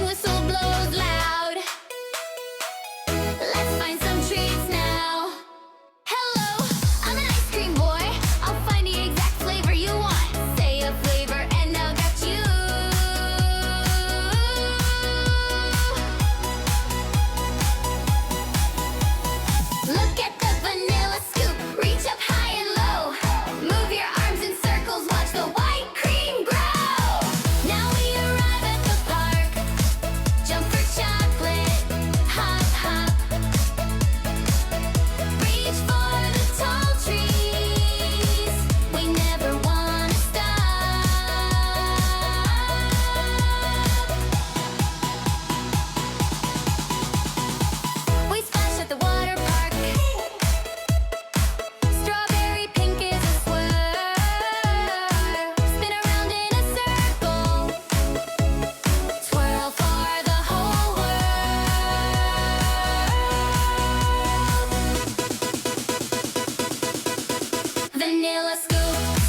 whistle blows loud. Let's find some treats now. Hello, I'm an ice cream boy. I'll find the exact flavor you want. Say a flavor and I'll got you. Look at the vanilla scoop. Reach up high and low. Move your arms in circles. Watch the white cream grow. Now we arrive at the park. Jump for chocolate. Hop, hop. Reach for the tall trees. We never wanna stop. We splash at the water park. Strawberry pink is a swirl. Spin around in a circle. Twirl for the whole world. Vanilla scoop.